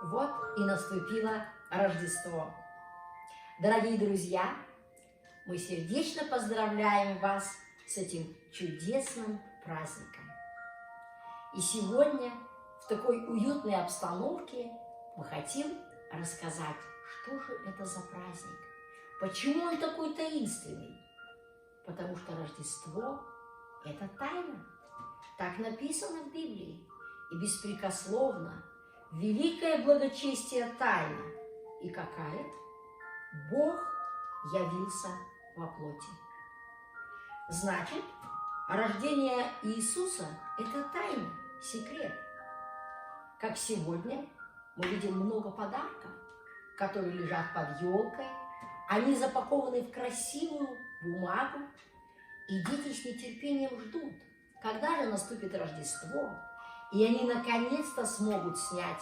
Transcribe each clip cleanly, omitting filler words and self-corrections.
Вот и наступило Рождество. Дорогие друзья, мы сердечно поздравляем вас с этим чудесным праздником. И сегодня в такой уютной обстановке мы хотим рассказать, что же это за праздник, почему он такой таинственный. Потому что Рождество – это тайна. Так написано в Библии. И беспрекословно великое благочестие тайна. И какая? Бог явился во плоти. Значит, рождение Иисуса – это тайна, секрет. Как сегодня мы видим много подарков, которые лежат под елкой. Они запакованы в красивую бумагу, и дети с нетерпением ждут, когда же наступит Рождество, и они наконец-то смогут снять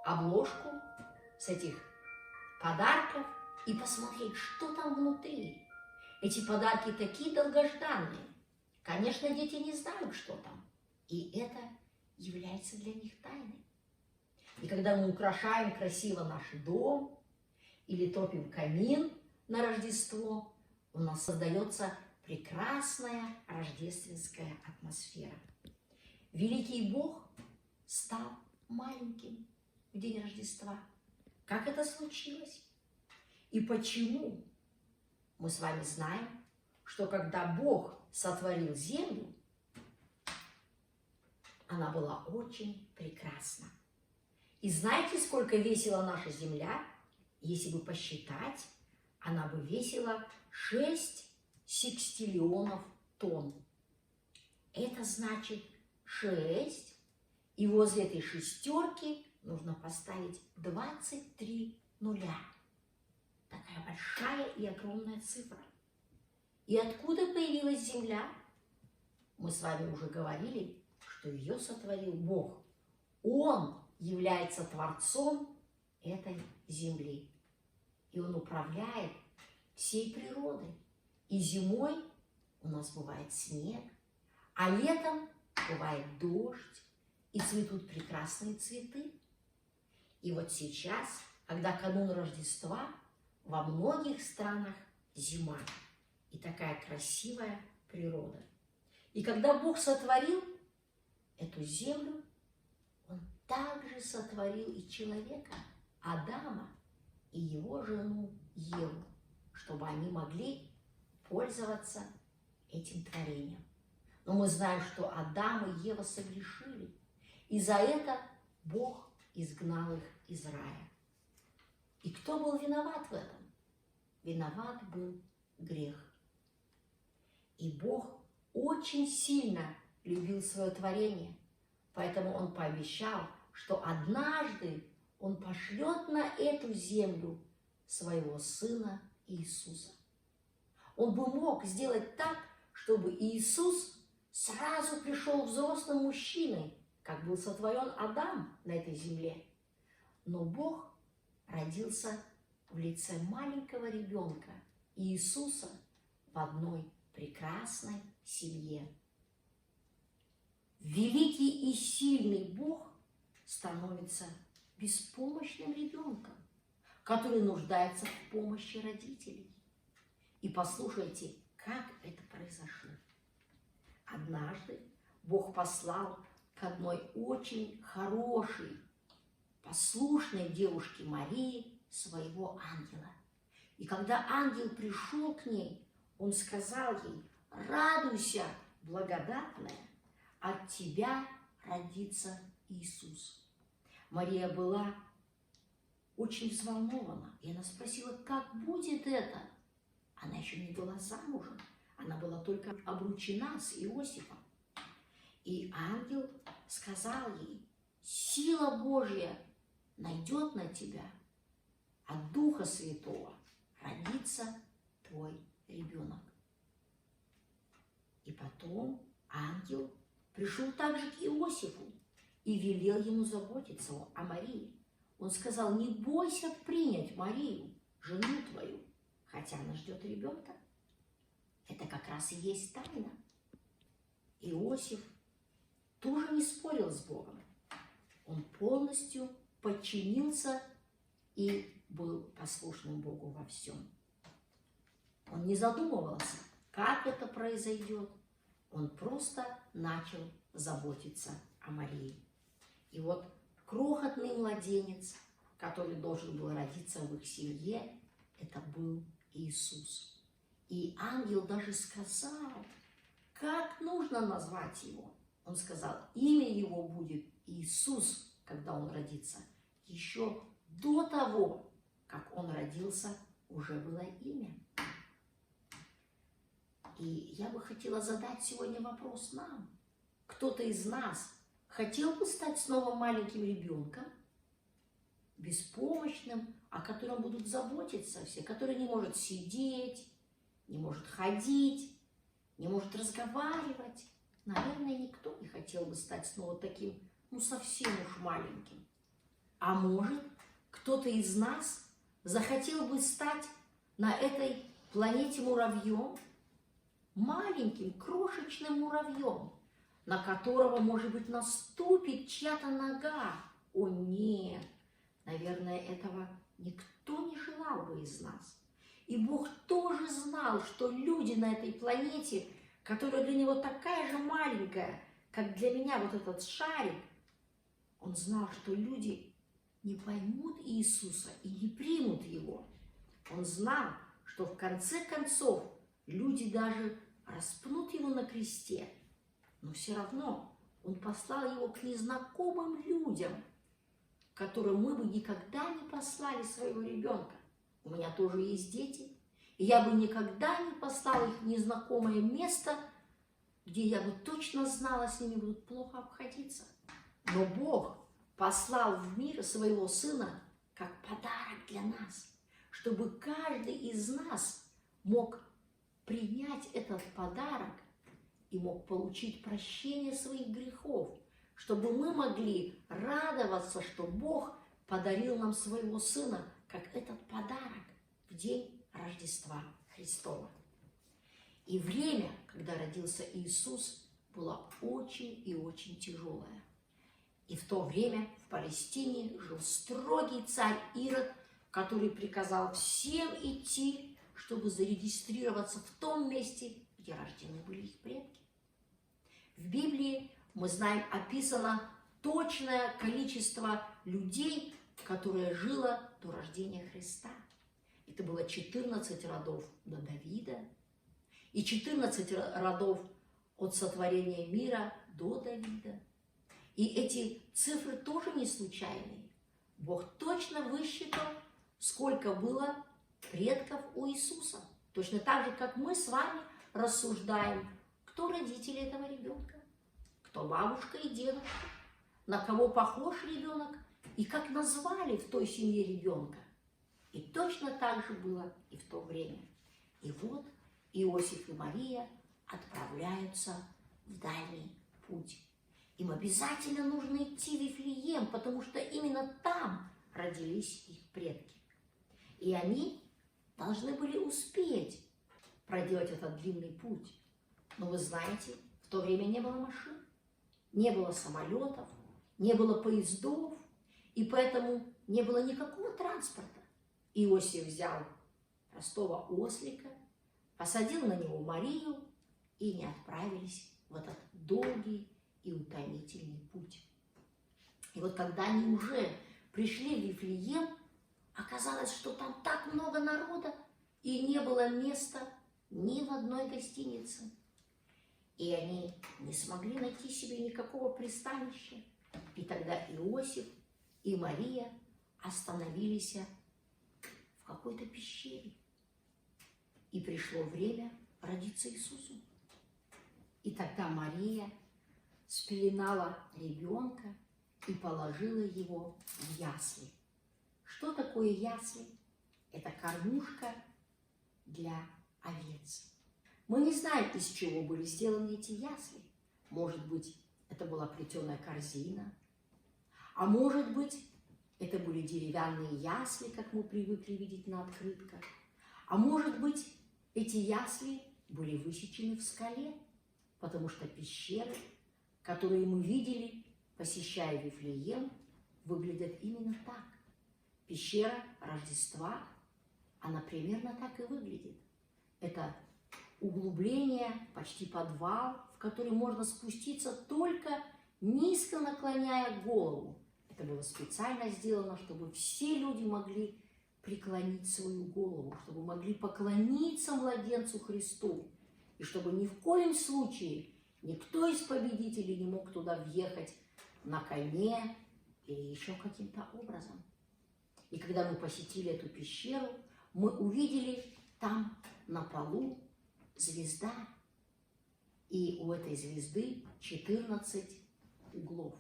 обложку с этих подарков и посмотреть, что там внутри. Эти подарки такие долгожданные. Конечно, дети не знают, что там, и это является для них тайной. И когда мы украшаем красиво наш дом или топим камин на Рождество, у нас создается прекрасная рождественская атмосфера. Великий Бог стал маленьким в день Рождества. Как это случилось? И почему? Мы с вами знаем, что когда Бог сотворил землю, она была очень прекрасна. И знаете, сколько весила наша земля? Если бы посчитать, она бы весила 6 секстиллионов тонн. Это значит 6, и возле этой шестерки нужно поставить 23 нуля. Такая большая и огромная цифра. И откуда появилась земля? Мы с вами уже говорили, что ее сотворил Бог. Он является творцом этой земли. И он управляет всей природой. И зимой у нас бывает снег, а летом бывает дождь, и цветут прекрасные цветы. И вот сейчас, когда канун Рождества, во многих странах зима и такая красивая природа. И когда Бог сотворил эту землю, Он также сотворил и человека, Адама, и его жену Еву, чтобы они могли пользоваться этим творением. Но мы знаем, что Адам и Ева согрешили, и за это Бог изгнал их из рая. И кто был виноват в этом? Виноват был грех. И Бог очень сильно любил свое творение, поэтому Он пообещал, что однажды Он пошлет на эту землю своего Сына Иисуса. Он бы мог сделать так, чтобы Иисус сразу пришел взрослым мужчиной, как был сотворен Адам на этой земле. Но Бог родился в лице маленького ребенка Иисуса в одной прекрасной семье. Великий и сильный Бог становится беспомощным ребенком, который нуждается в помощи родителей. И послушайте, как это произошло. Однажды Бог послал к одной очень хорошей, послушной девушке Марии своего ангела. И когда ангел пришел к ней, он сказал ей: «Радуйся, благодатная, от тебя родится Иисус». Мария была очень взволнована, и она спросила: «Как будет это?» Она еще не была замужем, она была только обручена с Иосифом. И ангел сказал ей: «Сила Божья найдет на тебя, от Духа Святого родится твой ребенок». И потом ангел пришел также к Иосифу и велел ему заботиться о Марии. Он сказал: «Не бойся принять Марию, жену твою, хотя она ждет ребенка». Это как раз и есть тайна. Иосиф тоже не спорил с Богом. Он полностью подчинился и был послушным Богу во всем. Он не задумывался, как это произойдет. Он просто начал заботиться о Марии. И вот крохотный младенец, который должен был родиться в их семье, это был Иисус. И ангел даже сказал, как нужно назвать его. Он сказал, имя его будет Иисус, когда он родится. Еще до того, как он родился, уже было имя. И я бы хотела задать сегодня вопрос нам. Кто-то из нас хотел бы стать снова маленьким ребенком, беспомощным, о котором будут заботиться все, который не может сидеть, не может ходить, не может разговаривать. Наверное, никто не хотел бы стать снова таким, совсем уж маленьким. А может, кто-то из нас захотел бы стать на этой планете муравьем, маленьким, крошечным муравьем, на которого, может быть, наступит чья-то нога. О нет, наверное, этого никто не желал бы из нас. И Бог тоже знал, что люди на этой планете, которая для Него такая же маленькая, как для меня вот этот шарик, Он знал, что люди не поймут Иисуса и не примут Его. Он знал, что в конце концов люди даже распнут Его на кресте, но все равно Он послал Его к незнакомым людям, которым мы бы никогда не послали своего ребенка. У меня тоже есть дети, и я бы никогда не послала их в незнакомое место, где я бы точно знала, с ними будут плохо обходиться. Но Бог послал в мир своего Сына как подарок для нас, чтобы каждый из нас мог принять этот подарок и мог получить прощение своих грехов, чтобы мы могли радоваться, что Бог подарил нам своего Сына, как этот подарок в день Рождества Христова. И время, когда родился Иисус, было очень и очень тяжелое. И в то время в Палестине жил строгий царь Ирод, который приказал всем идти, чтобы зарегистрироваться в том месте, где рождены были их предки. В Библии, мы знаем, описано точное количество людей, которое жило до рождения Христа. Это было 14 родов до Давида и 14 родов от сотворения мира до Давида. И эти цифры тоже не случайные. Бог точно высчитал, сколько было предков у Иисуса. Точно так же, как мы с вами рассуждаем, кто родители этого ребенка, кто бабушка и дедушка, на кого похож ребенок и как назвали в той семье ребенка. И точно так же было и в то время. И вот Иосиф и Мария отправляются в дальний путь. Им обязательно нужно идти в Вифлеем, потому что именно там родились их предки. И они должны были успеть проделать этот длинный путь. Но вы знаете, в то время не было машин, не было самолетов, не было поездов, и поэтому не было никакого транспорта. Иосиф взял простого ослика, посадил на него Марию, и они отправились в этот долгий и утомительный путь. И вот когда они уже пришли в Вифлеем, оказалось, что там так много народа, и не было места ни в одной гостинице. И они не смогли найти себе никакого пристанища. И тогда Иосиф и Мария остановились в какой-то пещере. И пришло время родиться Иисусу. И тогда Мария спеленала ребенка и положила его в ясли. Что такое ясли? Это кормушка для овец. Мы не знаем, из чего были сделаны эти ясли. Может быть, это была плетеная корзина, а может быть, это были деревянные ясли, как мы привыкли видеть на открытках. А может быть, эти ясли были высечены в скале, потому что пещеры, которые мы видели, посещая Вифлеем, выглядят именно так. Пещера Рождества, она примерно так и выглядит. Это углубление, почти подвал, в который можно спуститься только низко наклоняя голову. Это было специально сделано, чтобы все люди могли преклонить свою голову, чтобы могли поклониться младенцу Христу, и чтобы ни в коем случае никто из победителей не мог туда въехать на коне или еще каким-то образом. И когда мы посетили эту пещеру, мы увидели там на полу звезда, и у этой звезды 14 углов.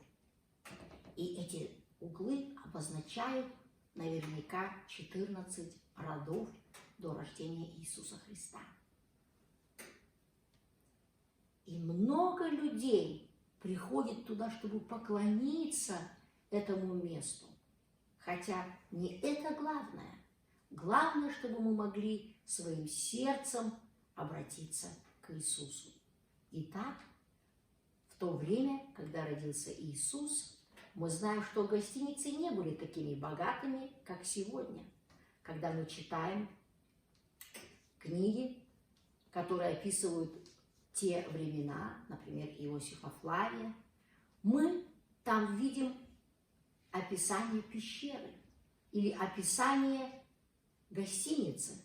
И эти углы обозначают наверняка 14 родов до рождения Иисуса Христа. И много людей приходит туда, чтобы поклониться этому месту. Хотя не это главное. Главное, чтобы мы могли своим сердцем обратиться к Иисусу. Итак, в то время, когда родился Иисус, мы знаем, что гостиницы не были такими богатыми, как сегодня. Когда мы читаем книги, которые описывают те времена, например, Иосифа Флавия, мы там видим описание пещеры или описание гостиницы.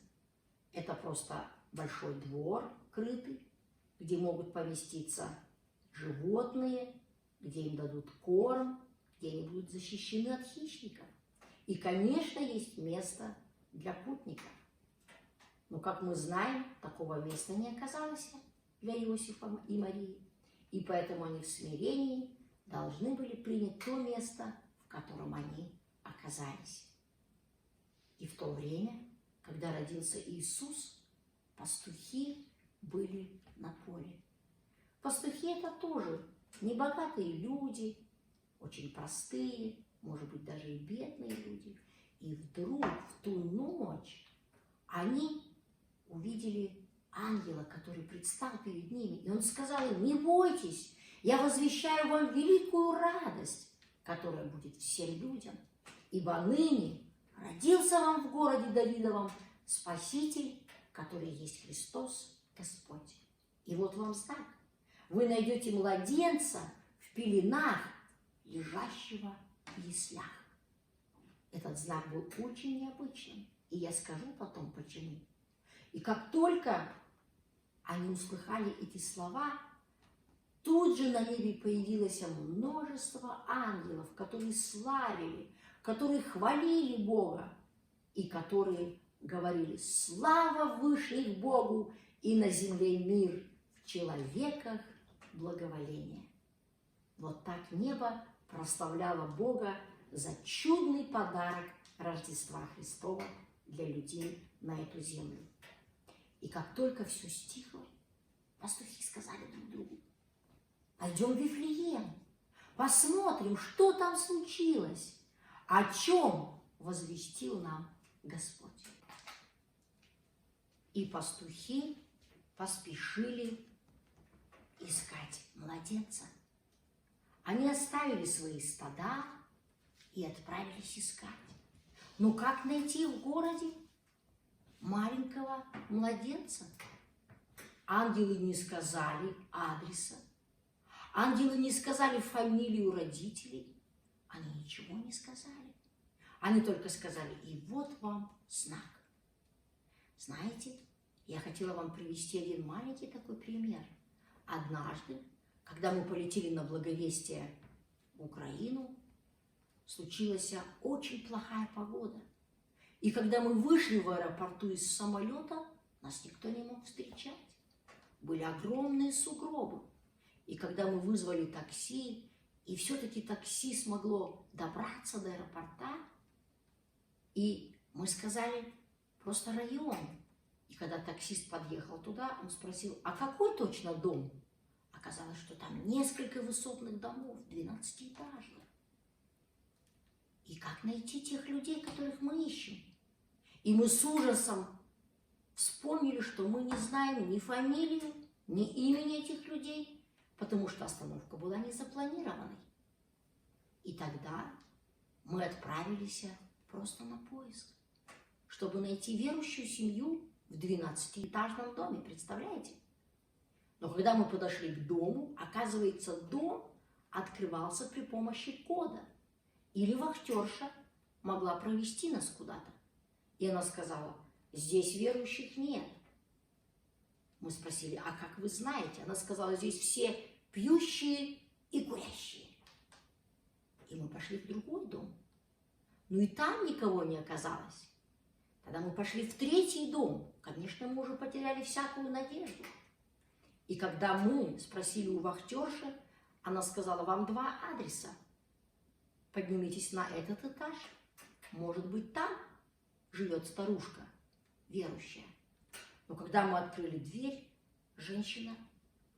Это просто большой двор крытый, где могут поместиться животные, где им дадут корм, где они будут защищены от хищников. И, конечно, есть место для путников. Но, как мы знаем, такого места не оказалось для Иосифа и Марии. И поэтому они в смирении должны были принять то место, в котором они оказались. И в то время, когда родился Иисус, пастухи были на поле. Пастухи – это тоже небогатые люди, очень простые, может быть, даже и бедные люди. И вдруг в ту ночь они увидели ангела, который предстал перед ними. И он сказал им: не бойтесь, я возвещаю вам великую радость, которая будет всем людям. Ибо ныне родился вам в городе Давидовом Спаситель, который есть Христос Господь. И вот вам знак. Вы найдете младенца в пеленах, лежащего в яслях. Этот знак был очень необычным. И я скажу потом, почему. И как только они услыхали эти слова, тут же на небе появилось множество ангелов, которые славили, которые хвалили Бога и которые говорили: слава выше их Богу, и на земле мир, в человеках благоволение. Вот так небо прославляло Бога за чудный подарок Рождества Христова для людей на эту землю. И как только все стихло, пастухи сказали друг другу: пойдем в Вифлеем, посмотрим, что там случилось, о чем возвестил нам Господь. И пастухи поспешили искать младенца. Они оставили свои стада и отправились искать. Но как найти в городе маленького младенца? Ангелы не сказали адреса, ангелы не сказали фамилию родителей, они ничего не сказали. Они только сказали: и вот вам знак. Знаете, я хотела вам привести один маленький такой пример. Однажды, когда мы полетели на Благовестие в Украину, случилась очень плохая погода. И когда мы вышли в аэропорту из самолета, нас никто не мог встречать. Были огромные сугробы. И когда мы вызвали такси, и все-таки такси смогло добраться до аэропорта, и мы сказали просто район. И когда таксист подъехал туда, он спросил: а какой точно дом? Оказалось, что там несколько высотных домов, 12-этажных. И как найти тех людей, которых мы ищем? И мы с ужасом вспомнили, что мы не знаем ни фамилию, ни имени этих людей, потому что остановка была не запланированной. И тогда мы отправились просто на поиск, чтобы найти верующую семью в 12-этажном доме, представляете? Но когда мы подошли к дому, оказывается, дом открывался при помощи кода. Или вахтерша могла провести нас куда-то. И она сказала: здесь верующих нет. Мы спросили: а как вы знаете? Она сказала: здесь все пьющие и курящие. И мы пошли в другой дом. Ну и там никого не оказалось. Тогда мы пошли в третий дом. Конечно, мы уже потеряли всякую надежду. И когда мы спросили у вахтерши, она сказала: вам 2 адреса. Поднимитесь на этот этаж. Может быть, там живет старушка верующая. Но когда мы открыли дверь, женщина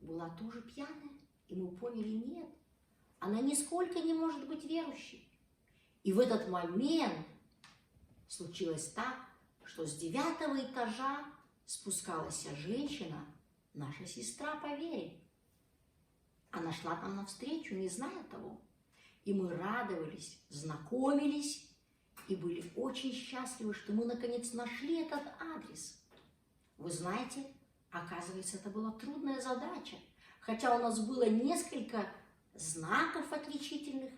была тоже пьяная. И мы поняли: нет, она нисколько не может быть верующей. И в этот момент случилось так, что с 9-го этажа спускалась женщина, наша сестра по вере. Она шла нам навстречу, не зная того. И мы радовались, знакомились и были очень счастливы, что мы наконец нашли этот адрес. Вы знаете, оказывается, это была трудная задача. Хотя у нас было несколько знаков отличительных,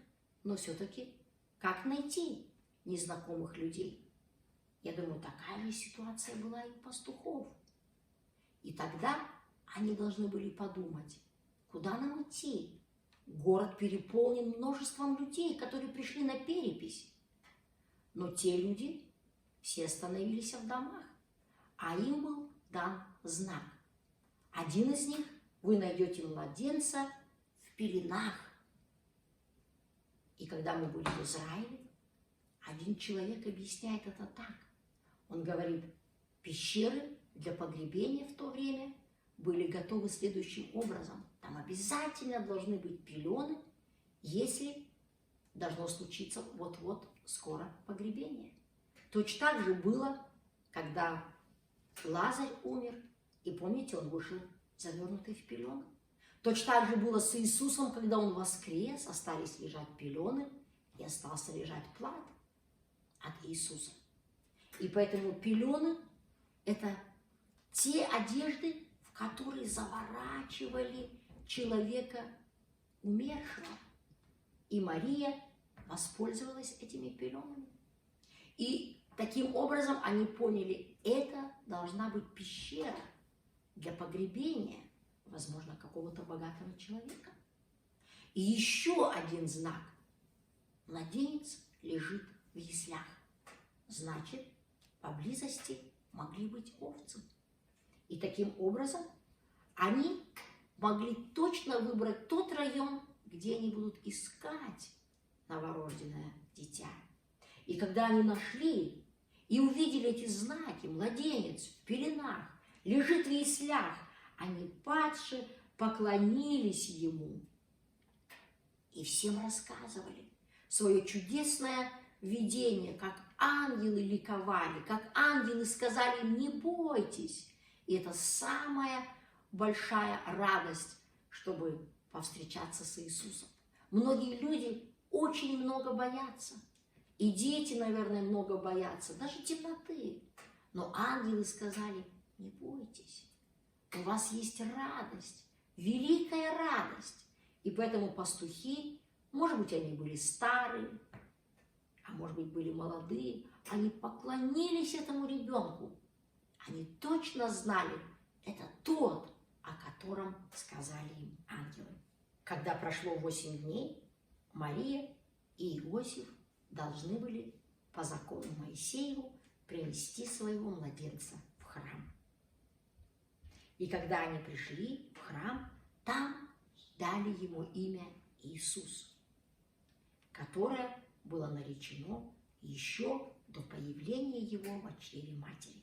но все-таки как найти незнакомых людей? Я думаю, такая же ситуация была и у пастухов. И тогда они должны были подумать, куда нам идти? Город переполнен множеством людей, которые пришли на перепись. Но те люди все остановились в домах, а им был дан знак. Один из них: вы найдете младенца в пеленах. И когда мы были в Израиле, один человек объясняет это так. Он говорит: пещеры для погребения в то время были готовы следующим образом. Там обязательно должны быть пелены, если должно случиться вот-вот скоро погребение. Точно так же было, когда Лазарь умер, и помните, он вышел завернутый в пелены. Точно так же было с Иисусом, когда Он воскрес, остались лежать пелены, и остался лежать плат от Иисуса. И поэтому пелены – это те одежды, в которые заворачивали человека умершего. И Мария воспользовалась этими пеленами. И таким образом они поняли, это должна быть пещера для погребения, возможно, какого-то богатого человека. И еще один знак. Младенец лежит в яслях. Значит, поблизости могли быть овцы. И таким образом они могли точно выбрать тот район, где они будут искать новорожденное дитя. И когда они нашли и увидели эти знаки, младенец в пеленах, лежит в яслях, они падше поклонились ему и всем рассказывали свое чудесное видение, как ангелы ликовали, как ангелы сказали им: не бойтесь. И это самая большая радость, чтобы повстречаться с Иисусом. Многие люди очень много боятся. И дети, наверное, много боятся, даже темноты. Но ангелы сказали: не бойтесь, у вас есть радость, великая радость. И поэтому пастухи, может быть, они были старые, а может быть, были молодые, они поклонились этому ребенку. Они точно знали, это тот, о котором сказали им ангелы. Когда прошло 8 дней, Мария и Иосиф должны были по закону Моисееву принести своего младенца в храм. И когда они пришли в храм, там дали ему имя Иисус, которое было наречено еще до появления его в чреве матери.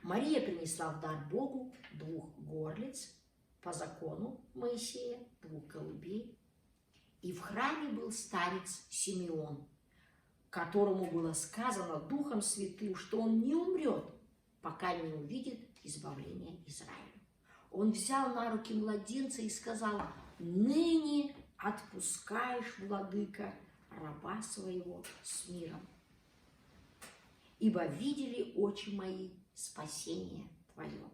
Мария принесла в дар Богу 2 горлиц по закону Моисея, 2 голубей. И в храме был старец Симеон, которому было сказано Духом Святым, что он не умрет, пока не увидит избавление Израиля. Он взял на руки младенца и сказал: ныне отпускаешь, владыка, раба своего с миром. Ибо видели очи мои спасение твое.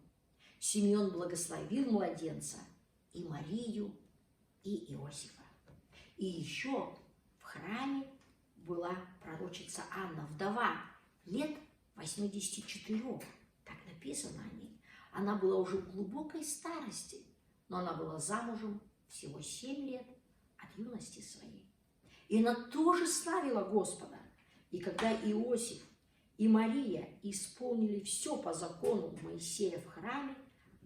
Симеон благословил младенца и Марию, и Иосифа. И еще в храме была пророчица Анна, вдова, лет 84, так написано о ней. Она была уже в глубокой старости, но она была замужем всего 7 лет от юности своей. И она тоже славила Господа. И когда Иосиф и Мария исполнили все по закону Моисея в храме,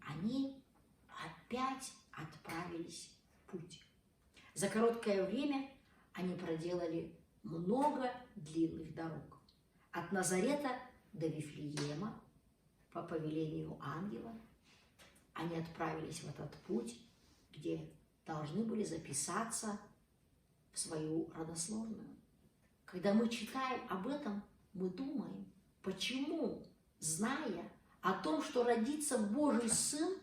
они опять отправились в путь. За короткое время они проделали много длинных дорог. От Назарета до Вифлеема по повелению ангела они отправились в этот путь, где должны были записаться в свою родословную. Когда мы читаем об этом, мы думаем, почему, зная о том, что родится Божий Сын,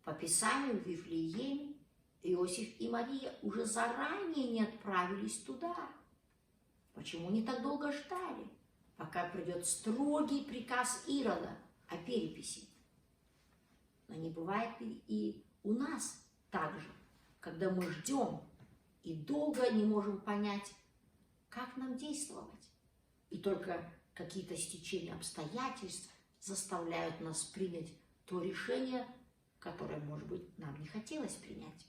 по Писанию в Вифлееме Иосиф и Мария уже заранее не отправились туда. Почему они так долго ждали, пока придет строгий приказ Ирода о переписи? Но не бывает ли и у нас так же, когда мы ждем и долго не можем понять, как нам действовать, и только какие-то стечения обстоятельств заставляют нас принять то решение, которое, может быть, нам не хотелось принять.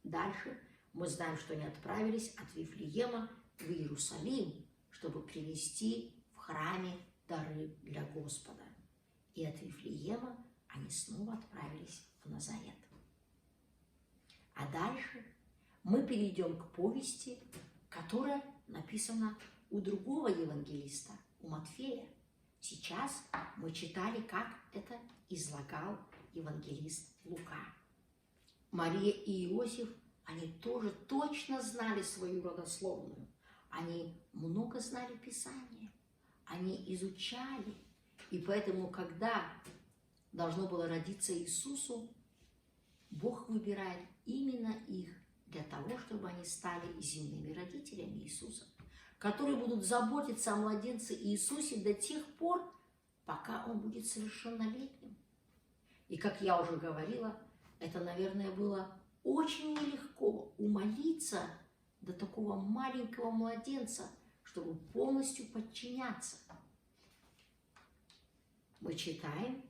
Дальше мы знаем, что они отправились от Вифлеема в Иерусалим, чтобы принести в храме дары для Господа. И от Вифлеема они снова отправились в Назарет. А дальше мы перейдем к повести, которая написана у другого евангелиста, у Матфея. Сейчас мы читали, как это излагал евангелист Лука. Мария и Иосиф, они тоже точно знали свою родословную. Они много знали Писания, они изучали. И поэтому, когда должно было родиться Иисусу, Бог выбирает именно их для того, чтобы они стали земными родителями Иисуса, которые будут заботиться о младенце Иисусе до тех пор, пока он будет совершеннолетним. И, как я уже говорила, это, наверное, было очень нелегко умолиться до такого маленького младенца, чтобы полностью подчиняться. Мы читаем,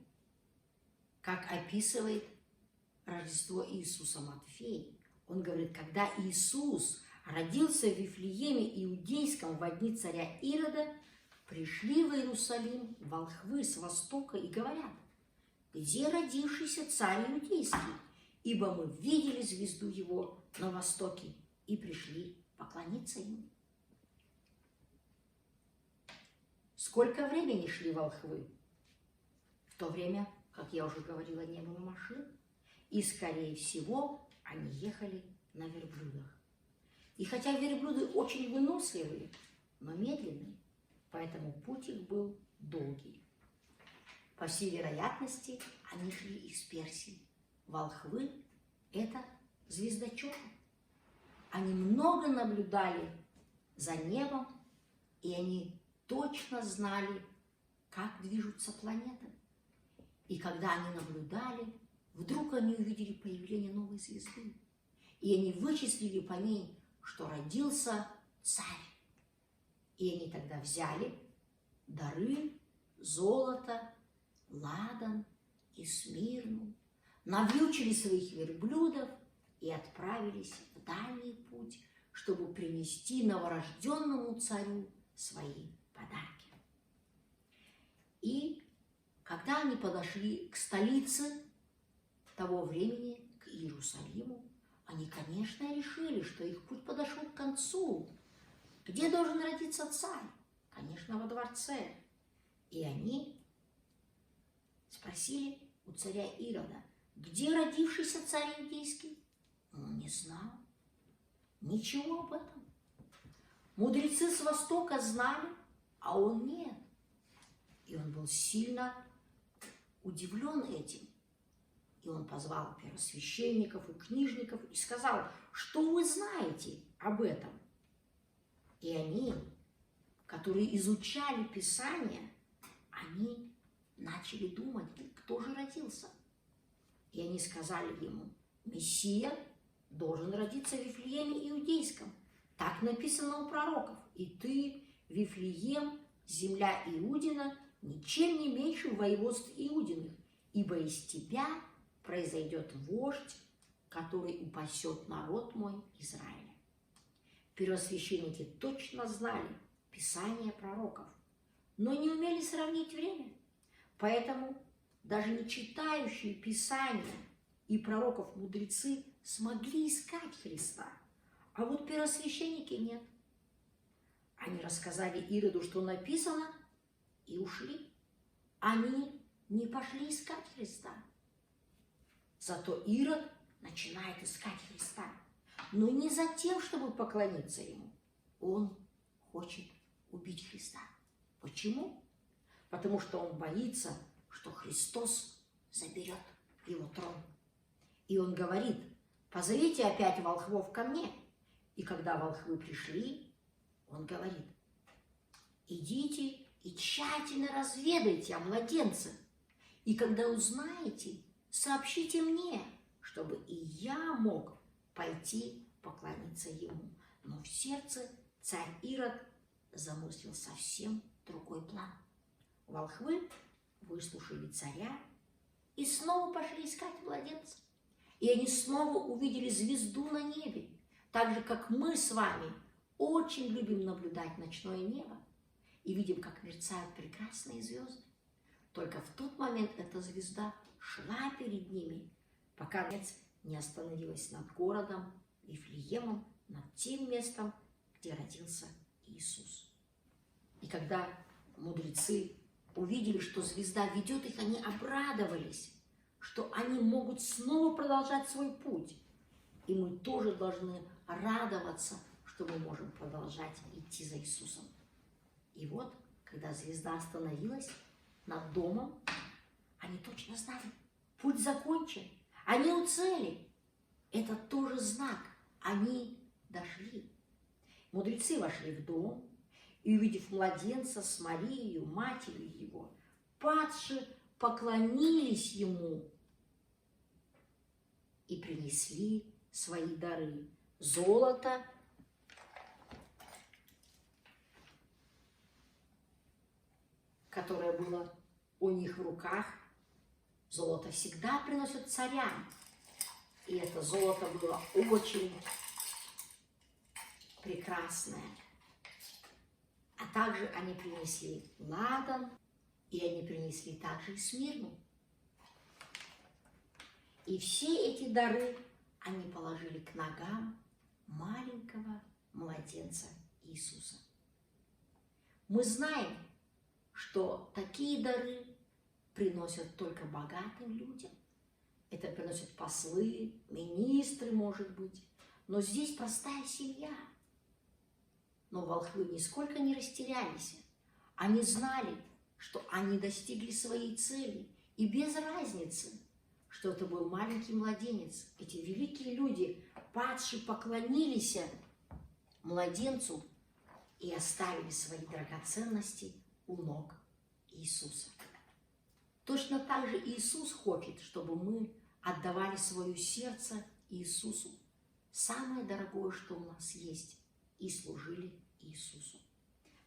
как описывает Рождество Иисуса Матфей. Он говорит, когда Иисус родился в Вифлееме Иудейском во дни царя Ирода, пришли в Иерусалим волхвы с востока и говорят: где родившийся царь Иудейский? Ибо мы видели звезду его на востоке и пришли поклониться ему. Сколько времени шли волхвы? В то время, как я уже говорила, не было машин, и, скорее всего, они ехали на верблюдах. И хотя верблюды очень выносливые, но медленные, поэтому путь их был долгий. По всей вероятности, они шли из Персии. Волхвы – это звездочеты. Они много наблюдали за небом, и они точно знали, как движутся планеты. И когда они наблюдали, вдруг они увидели появление новой звезды. И они вычислили по ней, что родился царь. И они тогда взяли дары, золото, ладан и смирну, навьючили своих верблюдов и отправились в дальний путь, чтобы принести новорожденному царю свои подарки. И когда они подошли к столице того времени, к Иерусалиму, они, конечно, решили, что их путь подошел к концу. Где должен родиться царь? Конечно, во дворце. И они спросили у царя Ирода, где родившийся царь Иудейский? Он не знал ничего об этом. Мудрецы с востока знали, а он нет. И он был сильно удивлен этим. И он позвал первосвященников и книжников и сказал: что вы знаете об этом? И они, которые изучали Писание, они начали думать, кто же родился. И они сказали ему: Мессия должен родиться в Вифлееме Иудейском. Так написано у пророков. И ты, Вифлеем, земля Иудина, ничем не меньше воеводств Иудиных, ибо из тебя произойдет вождь, который упасет народ мой Израиля. Первосвященники точно знали Писание пророков, но не умели сравнить время. Поэтому даже не читающие Писания и пророков мудрецы смогли искать Христа, а вот первосвященники нет. Они рассказали Ироду, что написано, и ушли. Они не пошли искать Христа. Зато Ирод начинает искать Христа, но не за тем, чтобы поклониться Ему. Он хочет убить Христа. Почему? Потому что он боится, что Христос заберет его трон. И он говорит: позовите опять волхвов ко мне. И когда волхвы пришли, он говорит: идите и тщательно разведайте о младенце. И когда узнаете, сообщите мне, чтобы и я мог пойти поклониться ему. Но в сердце царь Ирод замыслил совсем другой план. Волхвы выслушали царя и снова пошли искать младенца. И они снова увидели звезду на небе, так же, как мы с вами очень любим наблюдать ночное небо и видим, как мерцают прекрасные звезды. Только в тот момент эта звезда шла перед ними, пока не остановилась над городом Вифлеемом, над тем местом, где родился Иисус. И когда мудрецы увидели, что звезда ведет их, они обрадовались, что они могут снова продолжать свой путь. И мы тоже должны радоваться, что мы можем продолжать идти за Иисусом. И вот, когда звезда остановилась над домом, они точно знали, путь закончен, они у цели. Это тоже знак, они дошли. Мудрецы вошли в дом и, увидев младенца с Марией, матерью его, падшие поклонились ему и принесли свои дары: золото, которое было у них в руках. Золото всегда приносят царям. И это золото было очень прекрасное. А также они принесли ладан, и они принесли также и смирну. И все эти дары они положили к ногам маленького младенца Иисуса. Мы знаем, что такие дары приносят только богатым людям. Это приносят послы, министры, может быть. Но здесь простая семья. Но волхвы нисколько не растерялись. Они знали, что они достигли своей цели. И без разницы, что это был маленький младенец. Эти великие люди, падшие, поклонились младенцу и оставили свои драгоценности у ног Иисуса. Точно так же Иисус хочет, чтобы мы отдавали свое сердце Иисусу, самое дорогое, что у нас есть, и служили Иисусу.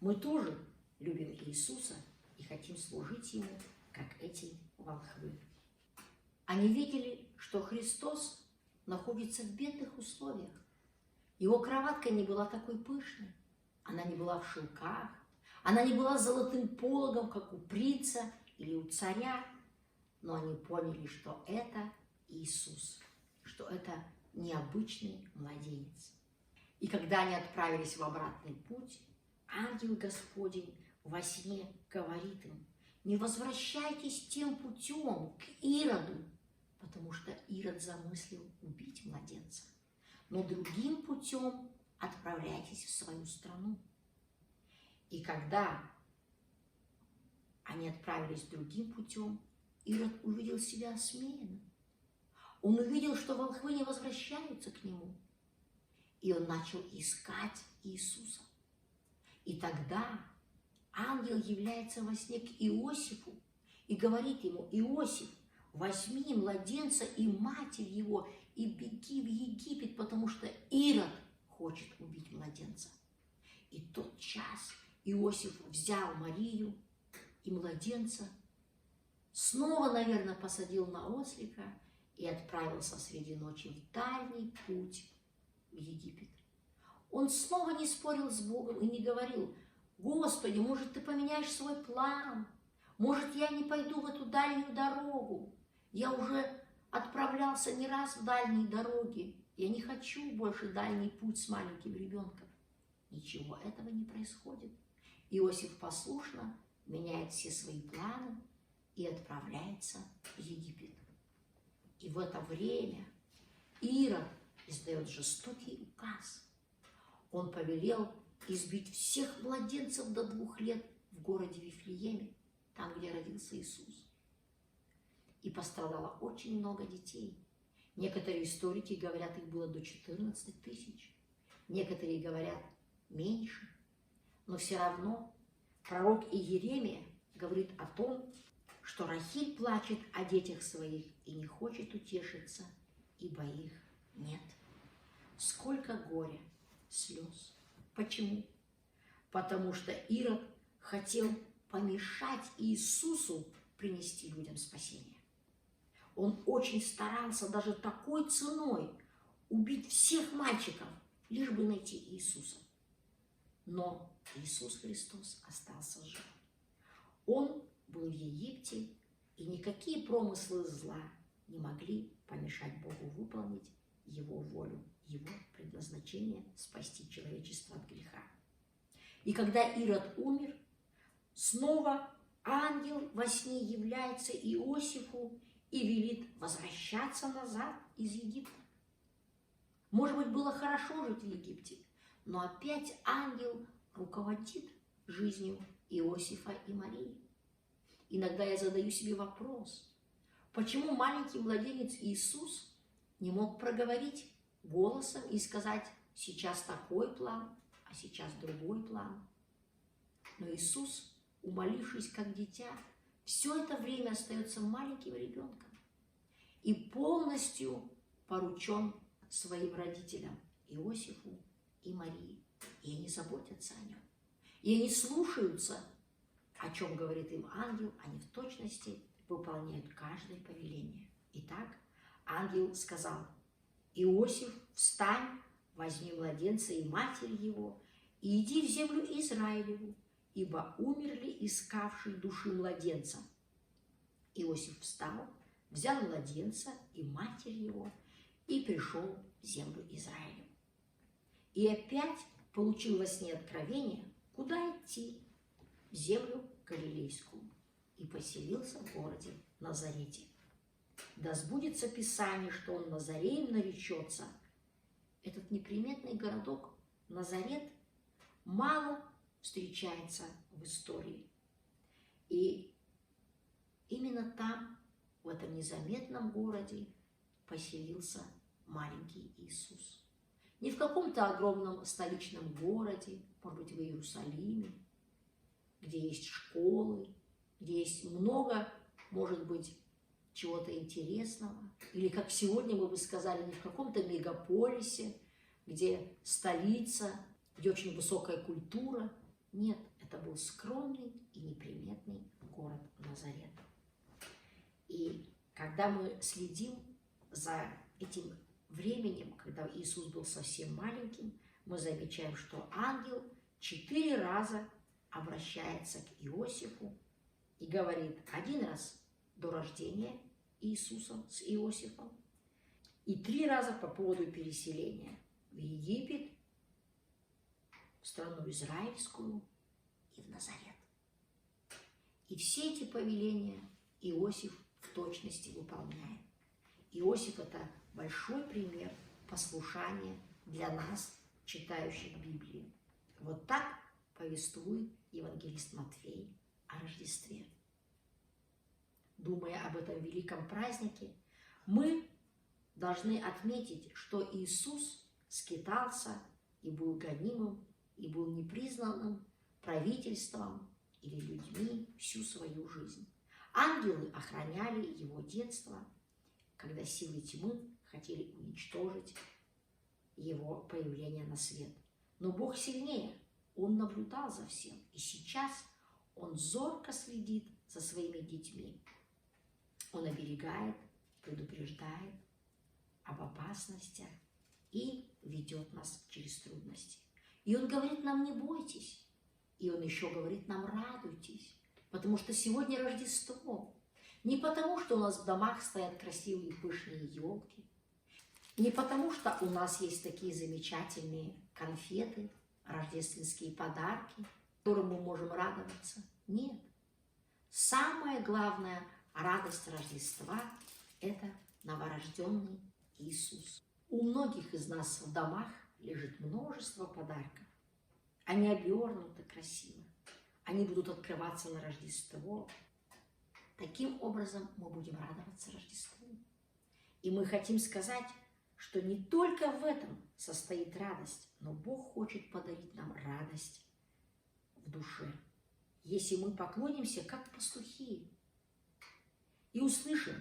Мы тоже любим Иисуса и хотим служить Ему, как эти волхвы. Они видели, что Христос находится в бедных условиях. Его кроватка не была такой пышной, она не была в шелках, она не была золотым пологом, как у принца или у царя, но они поняли, что это Иисус, что это необычный младенец. И когда они отправились в обратный путь, ангел Господень во сне говорит им: не возвращайтесь тем путем к Ироду, потому что Ирод замыслил убить младенца, но другим путем отправляйтесь в свою страну. И когда они отправились другим путем, Ирод увидел себя осмеянным. Он увидел, что волхвы не возвращаются к нему. И он начал искать Иисуса. И тогда ангел является во сне к Иосифу и говорит ему: Иосиф, возьми младенца и матерь его и беги в Египет, потому что Ирод хочет убить младенца. И тотчас Иосиф взял Марию и младенца, снова, наверное, посадил на ослика и отправился среди ночи в дальний путь в Египет. Он снова не спорил с Богом и не говорил: Господи, может, ты поменяешь свой план? Может, я не пойду в эту дальнюю дорогу? Я уже отправлялся не раз в дальние дороги. Я не хочу больше дальний путь с маленьким ребенком. Ничего этого не происходит. Иосиф послушно меняет все свои планы и отправляется в Египет. И в это время Ирод издает жестокий указ. Он повелел избить всех младенцев до 2 лет в городе Вифлееме, там, где родился Иисус. И пострадало очень много детей. Некоторые историки говорят, их было до 14 тысяч. Некоторые говорят меньше. Но все равно пророк Иеремия говорит о том, что Рахиль плачет о детях своих и не хочет утешиться, ибо их нет. Сколько горя, слез. Почему? Потому что Ирод хотел помешать Иисусу принести людям спасение. Он очень старался даже такой ценой убить всех мальчиков, лишь бы найти Иисуса. Но Иисус Христос остался жив. Он был в Египте, и никакие промыслы зла не могли помешать Богу выполнить Его волю, Его предназначение спасти человечество от греха. И когда Ирод умер, снова ангел во сне является Иосифу и велит возвращаться назад из Египта. Может быть, было хорошо жить в Египте, но опять ангел руководит жизнью Иосифа и Марии. Иногда я задаю себе вопрос, почему маленький младенец Иисус не мог проговорить голосом и сказать: сейчас такой план, а сейчас другой план. Но Иисус, умолившись как дитя, все это время остается маленьким ребенком и полностью поручен своим родителям Иосифу и Марии. И они заботятся о нем. И они слушаются, о чем говорит им ангел, они в точности выполняют каждое повеление. Итак, ангел сказал: Иосиф, встань, возьми младенца и матерь его, и иди в землю Израилеву, ибо умерли искавшие души младенца. Иосиф встал, взял младенца и матерь его, и пришел в землю Израилеву. И опять получил во сне откровение, куда идти: в землю Галилейскую, и поселился в городе Назарете. Да сбудется Писание, что он Назареем наречется. Этот неприметный городок Назарет мало встречается в истории. И именно там, в этом незаметном городе, поселился маленький Иисус. Не в каком-то огромном столичном городе, может быть, в Иерусалиме, где есть школы, где есть много, может быть, чего-то интересного. Или, как сегодня мы бы сказали, не в каком-то мегаполисе, где столица, где очень высокая культура. Нет, это был скромный и неприметный город Назарет. И когда мы следим за этим временем, когда Иисус был совсем маленьким, мы замечаем, что ангел 4 раза обращается к Иосифу и говорит: 1 раз до рождения Иисуса с Иосифом, и 3 раза по поводу переселения в Египет, в страну израильскую и в Назарет. И все эти повеления Иосиф в точности выполняет. Иосиф – это большой пример послушания для нас, читающих Библию. Вот так повествует евангелист Матфей о Рождестве. Думая об этом великом празднике, мы должны отметить, что Иисус скитался и был гонимым, и был непризнанным правительством или людьми всю свою жизнь. Ангелы охраняли его детство, когда силы тьмы хотели уничтожить его появление на свет. Но Бог сильнее, Он наблюдал за всем, и сейчас Он зорко следит за своими детьми. Он оберегает, предупреждает об опасностях и ведет нас через трудности. И Он говорит нам: не бойтесь. И Он еще говорит нам: радуйтесь, потому что сегодня Рождество. Не потому, что у нас в домах стоят красивые пышные елки, не потому, что у нас есть такие замечательные конфеты, рождественские подарки, которым мы можем радоваться. Нет. Самая главная радость Рождества – это новорожденный Иисус. У многих из нас в домах лежит множество подарков. Они обернуты красиво. Они будут открываться на Рождество. Таким образом мы будем радоваться Рождеству. И мы хотим сказать, что не только в этом состоит радость, но Бог хочет подарить нам радость в душе. Если мы поклонимся, как пастухи, и услышим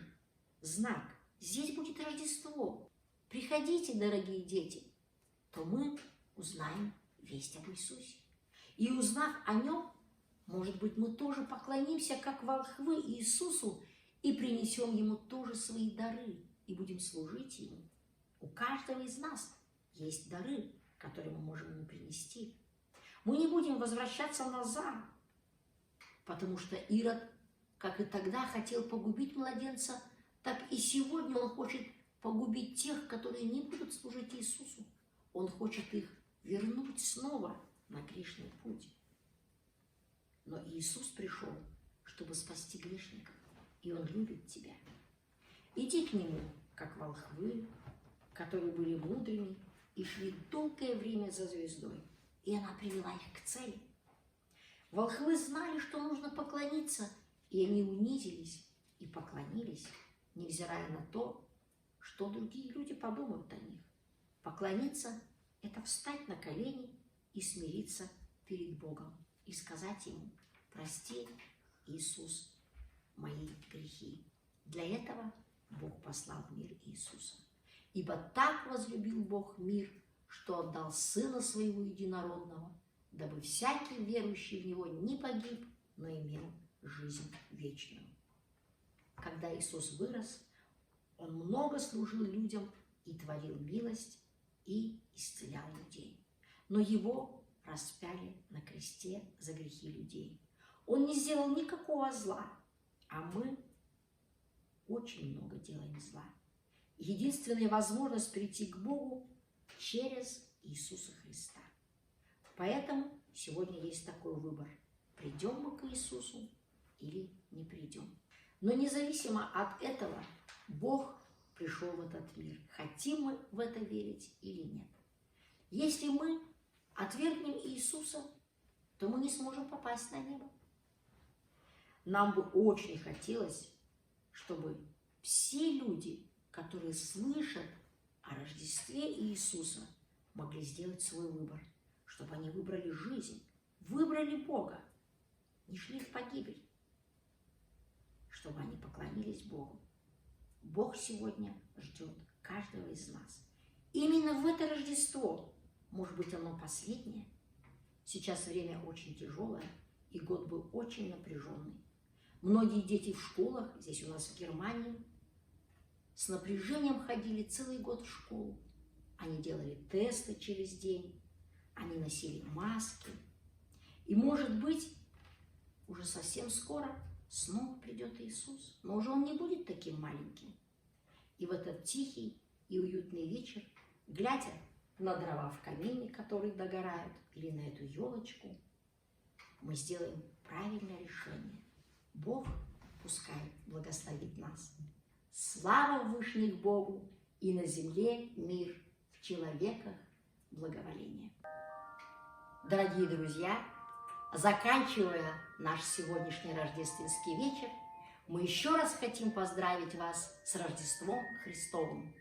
знак: здесь будет Рождество, приходите, дорогие дети, то мы узнаем весть об Иисусе. И узнав о Нем, может быть, мы тоже поклонимся, как волхвы, Иисусу, и принесем Ему тоже свои дары, и будем служить Ему. У каждого из нас есть дары, которые мы можем Ему принести. Мы не будем возвращаться назад, потому что Ирод, как и тогда, хотел погубить младенца, так и сегодня он хочет погубить тех, которые не будут служить Иисусу. Он хочет их вернуть снова на грешный путь. Но Иисус пришел, чтобы спасти грешников, и Он любит тебя. Иди к Нему, как волхвы, которые были мудрыми и шли долгое время за звездой, и она привела их к цели. Волхвы знали, что нужно поклониться, и они унизились и поклонились, невзирая на то, что другие люди подумают о них. Поклониться – это встать на колени и смириться перед Богом, и сказать Ему: прости, Иисус, мои грехи. Для этого Бог послал в мир Иисуса. Ибо так возлюбил Бог мир, что отдал Сына Своего Единородного, дабы всякий верующий в Него не погиб, но имел жизнь вечную. Когда Иисус вырос, Он много служил людям и творил милость, и исцелял людей. Но Его распяли на кресте за грехи людей. Он не сделал никакого зла, а мы очень много делаем зла. Единственная возможность прийти к Богу через Иисуса Христа. Поэтому сегодня есть такой выбор: придем мы к Иисусу или не придем. Но независимо от этого, Бог пришел в этот мир. Хотим мы в это верить или нет. Если мы отвергнем Иисуса, то мы не сможем попасть на небо. Нам бы очень хотелось, чтобы все люди, которые слышат о Рождестве Иисуса, могли сделать свой выбор, чтобы они выбрали жизнь, выбрали Бога, не шли в погибель, чтобы они поклонились Богу. Бог сегодня ждет каждого из нас. Именно в это Рождество, может быть, оно последнее. Сейчас время очень тяжелое, и год был очень напряженный. Многие дети в школах, здесь у нас в Германии, с напряжением ходили целый год в школу. Они делали тесты через день, они носили маски. И, может быть, уже совсем скоро снова придет Иисус, но уже Он не будет таким маленьким. И в этот тихий и уютный вечер, глядя на дрова в камине, которые догорают, или на эту елочку, мы сделаем правильное решение. Бог пускай благословит нас. Слава Вышних Богу, и на земле мир, в человеках благоволение. Дорогие друзья, заканчивая наш сегодняшний рождественский вечер, мы еще раз хотим поздравить вас с Рождеством Христовым.